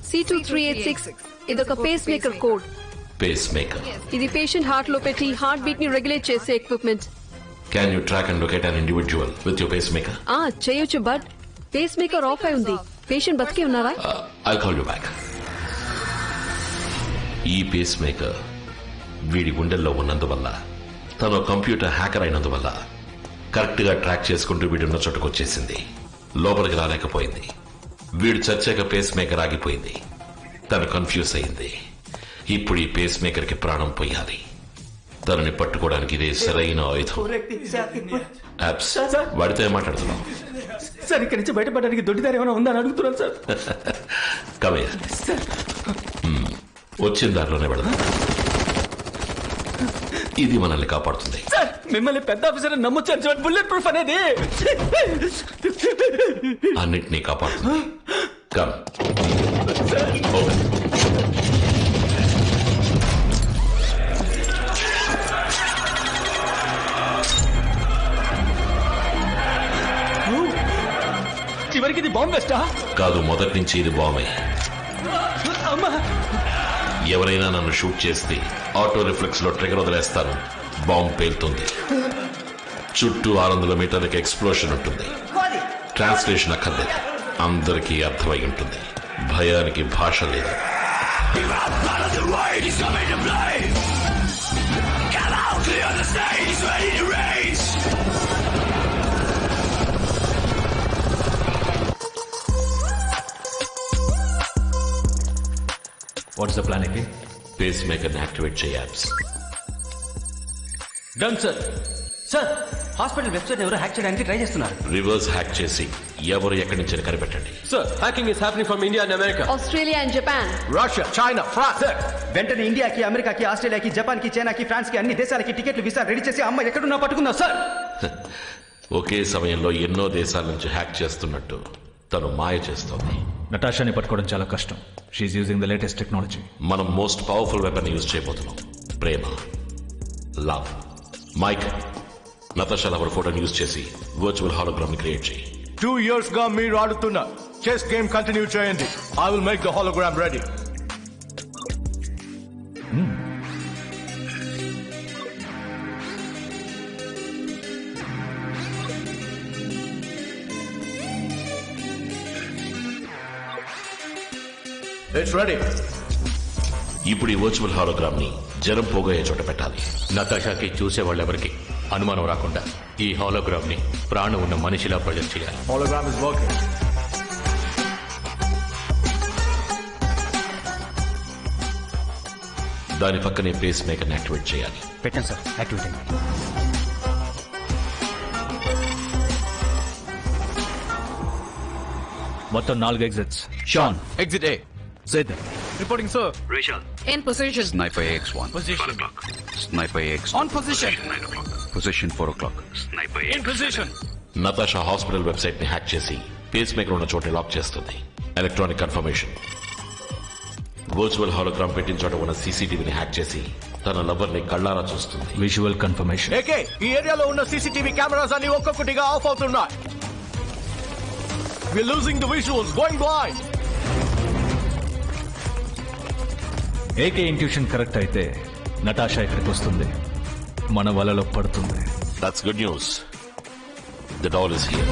C2386 ఇదొక pacemaker code. Pacemaker. ఇది patient heart లో పెట్టి హార్ట్ బీట్ ని రెగ్యులేట్ చేసే equipment. Can you track and locate an individual with your pacemaker? చేయొచ్చు, but face maker of అయి ఉంది. పేషెంట్ బతికే ఉన్నారా? I'll call you back. ఈ పేస్ మేకర్ వీడి గుండెల్లో ఉన్నందువల్ల, తను కంప్యూటర్ హ్యాకర్ అయినందువల్ల కరెక్ట్ గా ట్రాక్ చేసుకుంటూ వీడున్న చోటుకు వచ్చేసింది. లోపలికి రాలేకపోయింది. వీడు చచ్చాక పేస్ మేకర్ ఆగిపోయింది. తను కన్ఫ్యూజ్ అయింది. ఇప్పుడు ఈ పేస్ మేకర్ కి ప్రాణం పోయాలి. తనని పట్టుకోవడానికి ఇదే సరైన ఆయుధం. వాడితో ఏం మాట్లాడుతున్నావు? సార్, ఇక్కడి నుంచి బయటపడడానికి దొడ్డిదారి ఏమైనా ఉందని అడుగుతున్నాను సార్. కమయ్య, వచ్చిన దారిలోనే వెళదాం. ఇది మనల్ని కాపాడుతుంది. సార్, మిమ్మల్ని పెద్ద ఆఫీసర్ నమ్మొచ్చాను సార్. బుల్లెట్ ప్రూఫ్ అనేది అన్నిటినీ కాపాడుతుంది. కమ్. చివరికి ఇది బాంబ్ వెస్టా? కాదు, మొదటి నుంచి ఇది బాంబే. ఎవరైనా నన్ను షూట్ చేస్తే ఆటో రిఫ్లెక్స్ లో ట్రిగర్ వదిలేస్తాను. బాంబ్ పేలుతుంది. చుట్టూ 600 మీటర్లకి ఎక్స్ప్లోషన్ ఉంటుంది. ట్రాన్స్లేషన్ అక్కర్లేదు, అందరికీ అర్థమై ఉంటుంది. భయానికి భాష లేదు. What's the plan again? Pacemaker ని యాక్టివేట్ చేయాలి. Done sir. Sir, hospital website ఎవరో హ్యాక్ చేయడానికి ట్రై చేస్తున్నారు. రివర్స్ హ్యాక్ చేసి ఎవరు ఎక్కడి నుంచి కనిపెట్టండి. Sir, hacking is happening from India and America, Australia and Japan, Russia, China, France. Sir, వెంటనే ఇండియాకి, అమెరికాకి, ఆస్ట్రేలియాకి, జపాన్కి, చైనాకి, ఫ్రాన్స్కి అన్ని దేశాలకి టికెట్లు, వీసా రెడీ చేసి అమ్మ ఎక్కడున్నా పట్టుకుందాం సార్. ఒకే సమయంలో ఎన్నో దేశాల నుంచి హ్యాక్ చేస్తున్నట్టు తను మాయ చేస్తోంది. నటాషాని పట్టుకోవడం చాలా కష్టం. She's using the latest technology. మనం మోస్ట్ పవర్ఫుల్ వెపన్ యూజ్ చేయబోతున్నాం. ప్రేమ, లవ్. మైక్, నతాషా లవర్ ఫోటోని యూజ్ చేసి వర్చువల్ హాలోగ్రామ్ ని క్రియేట్ చేయి. 2 years గా మీరు ఆడుతున్న చెస్ గేమ్ కంటిన్యూ చేయండి. I will make the hologram ready. It's ready. ఇప్పుడు ఈ వర్చువల్ హాలోగ్రామ్ ని జనం పోగొయ్యే చోట పెట్టాలి. నతాషాకి చూసేవాళ్ళెవరికి అనుమానం రాకుండా ఈ హాలోగ్రామ్ ని ప్రాణం ఉన్న మనిషిలా ప్రొజెక్ట్ చేయాలి. Hologram is working. దాని పక్కనే పేస్ మేకర్ ని యాక్టివేట్ చేయాలి. పెట్టండి సార్, యాక్టివేట్ అయింది. మొత్తం 4 exits. Shawn, exit A. Zed. Reporting sir. Rachel. in position. Sniper X1. Position. 1 o'clock. Sniper X. On position. 9 o'clock. Position 4 o'clock. Sniper X. In position. Natasha hospital website ని hack చేసి face maker ఉన్న చోట lock చేస్తుంది. Electronic confirmation. Virtual hologram పెట్టిన చోట ఉన్న సీసీటీవీని hack చేసి తన లవర్ ని కళ్ళారా చూస్తుంది. Visual confirmation. ఏకే, ఈ ఏరియాలో ఉన్న సీసీటీవీ కెమెరాస్ అన్ని ఒక్కొక్కటిగా ఆఫ్ అవుతున్నాయి. We're losing the visuals, going blind. AK intuition correct అయితే నటాషా ఇక్కడికి వస్తుంది, మన వలలో పడుతుంది. That's good news. The doll is here.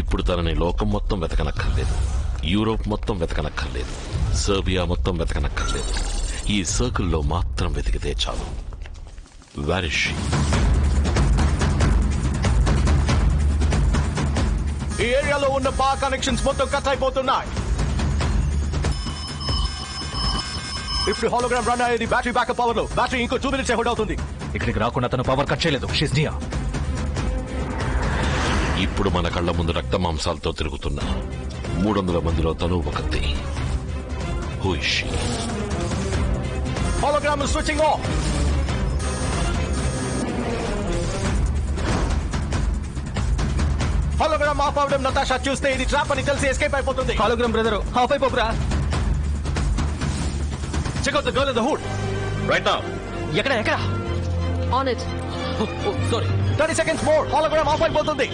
ఇప్పుడు తనని లోకం మొత్తం వెతకనక్కర్లేదు, యూరోప్ మొత్తం వెతకనక్కర్లేదు, సర్బియా మొత్తం వెతకనక్కర్లేదు. ఈ సర్కిల్లో మాత్రం వెతికితే చాలు. Where is she? ఈ ఏరియాలో ఉన్న పవర్ కనెక్షన్స్ మొత్తం కట్ అయిపోతున్నాయి. ఇప్పుడు హాలోగ్రామ్ రన్ అయ్యేది బ్యాటరీ బ్యాకప్ పవర్ లో. బ్యాటరీ ఇంకో 2 minutes హోల్డ్ అవుతుంది. ఇక్కడికి రాకుండా తను పవర్ కట్ చేయలేదు. She's near. ఇప్పుడు మన కళ్ల ముందు రక్త మాంసాలతో తిరుగుతున్న 300 మందిలో తను ఒకతే. Who is she? Hologram is switching off. Hologram off అవడం నతాషా చూస్తే ఇది ట్రాప్ అని తెలిసి ఎస్కేప్ అయిపోతుంది. హాలోగ్రామ్ బ్రదర్ హాఫ్ అయిపోపురా. Check out the girl in the hood. Right now. ఎక్కడ on it. Sorry 30 seconds more. Hologram of అయిపోతుంది.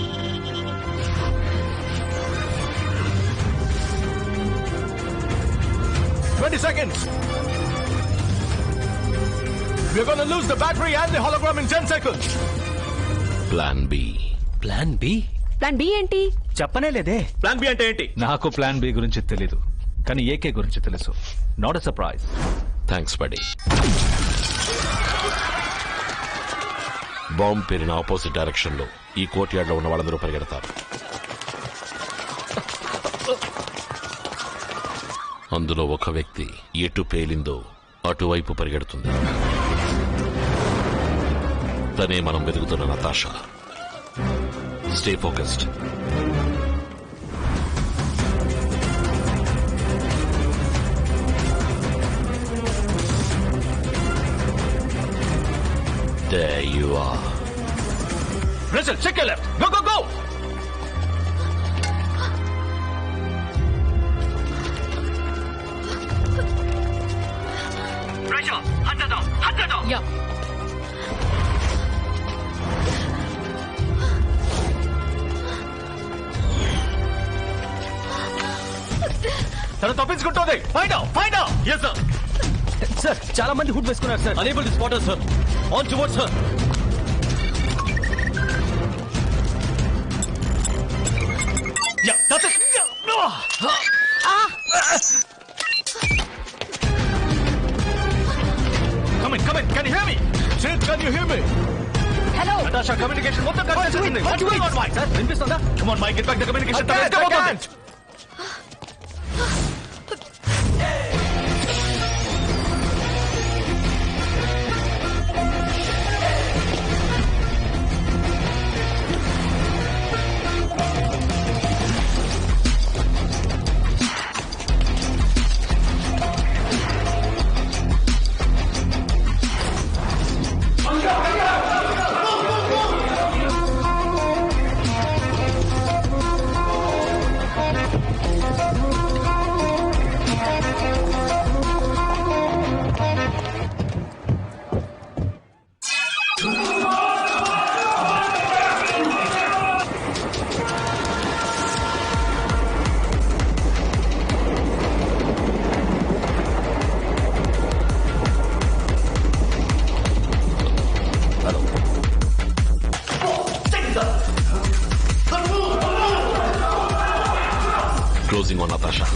Seconds. We're going to lose the battery and the hologram in 10 seconds. Plan B. Plan B plan B ఏంటి? చెప్పనే లేదే. Plan B అంటే ఏంటి? నాకు plan B గురించి తెలీదు, కానీ ఏకే గురించి తెలుసు. Not a surprise. థ్యాంక్స్ బడి. బాంబ్ పేరిన ఆపోజిట్ డైరెక్షన్ లో ఈ కోర్ట్ యార్డ్ లో ఉన్న వాళ్ళందరూ పరిగెడతారు. అందులో ఒక వ్యక్తి ఎటు పేలిందో అటువైపు పరిగెడుతుంది. తనే మనం వెతుకుతున్న Natasha. Stay focused. There you are. Listen, check your left. Go, go, go. Yeah. తను తప్పించుకుంటుంది. Find out, find out. yes sir. Sir చాలా మంది హుడ్ వేసుకున్నారు sir. unable to spot us sir. on towards her. Yeah, that's it. No. Come in, come in. Can you hear me? Sid, can you hear me? Hello. Natasha, communication మొత్తం cut చేస్తుంది. What do you want, Mike? Sir, వినిపిస్తుందా? Come on, Mike, get back the communication. I can't. Closing on Natasha.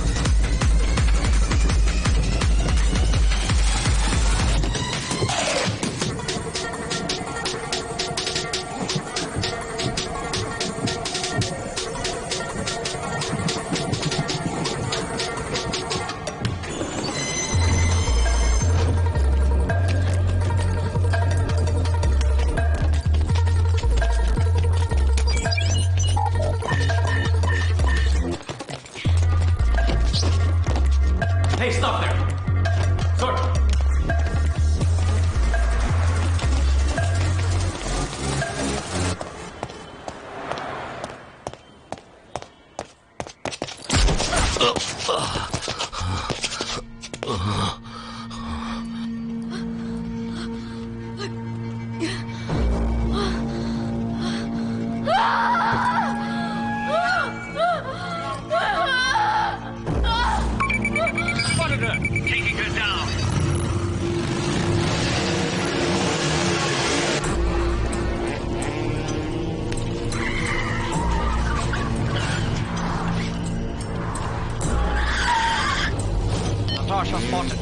Hey, stop there. Sir. Taking her down. Natasha spotted.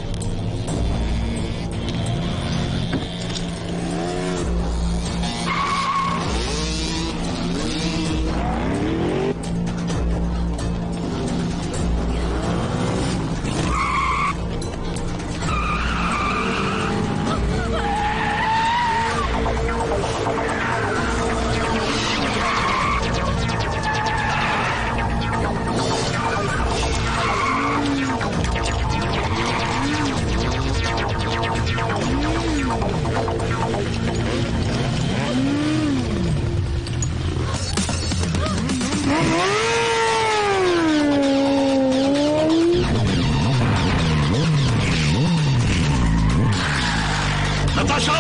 Natasha!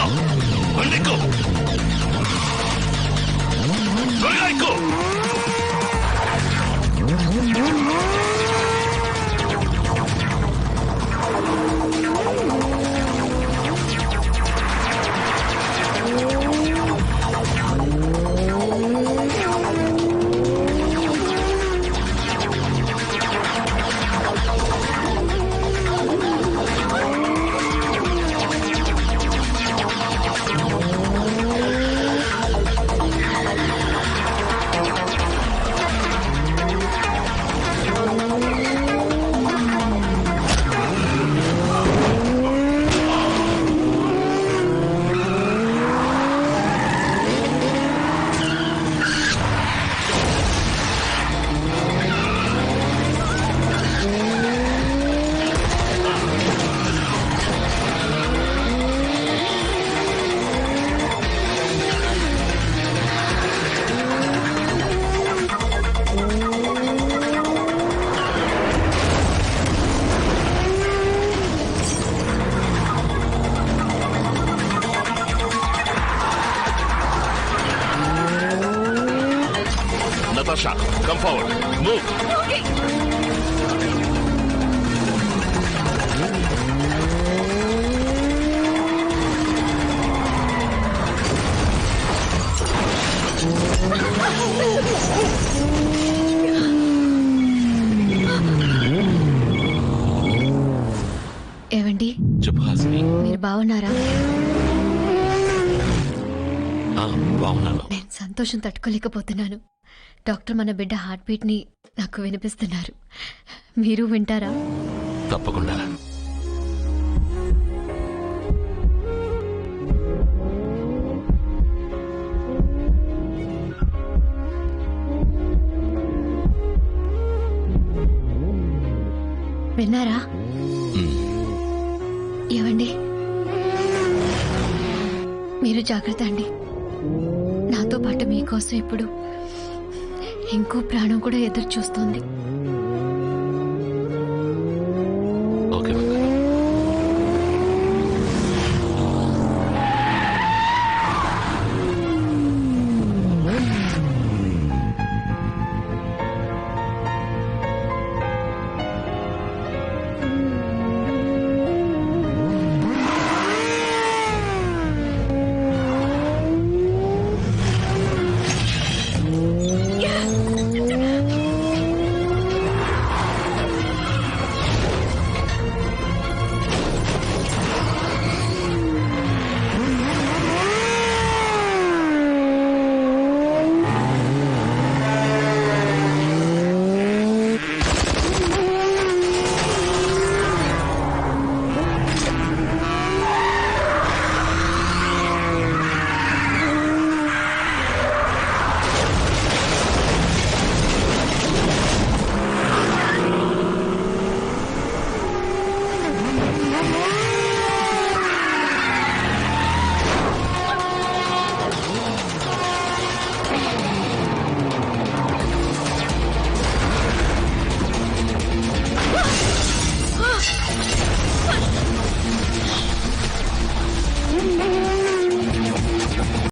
బండెక్కు. త్వరగా ఎక్కు. Natasha, come forward. Move. ఏవండి చెప్పు హాసిని. మీరు బాగున్నారా? బాగున్నాను. నేను సంతోషం తట్టుకోలేకపోతున్నాను. డాక్టర్ మన బిడ్డ హార్ట్ బీట్ ని నాకు వినిపిస్తున్నారు. మీరు వింటారా? తప్పకుండా. విన్నారా? ఏవండి మీరు జాగ్రత్త అండి. నాతో పాటు మీకోసం ఇప్పుడు ఇంకో ప్రాణం కూడా ఎదురు చూస్తోంది.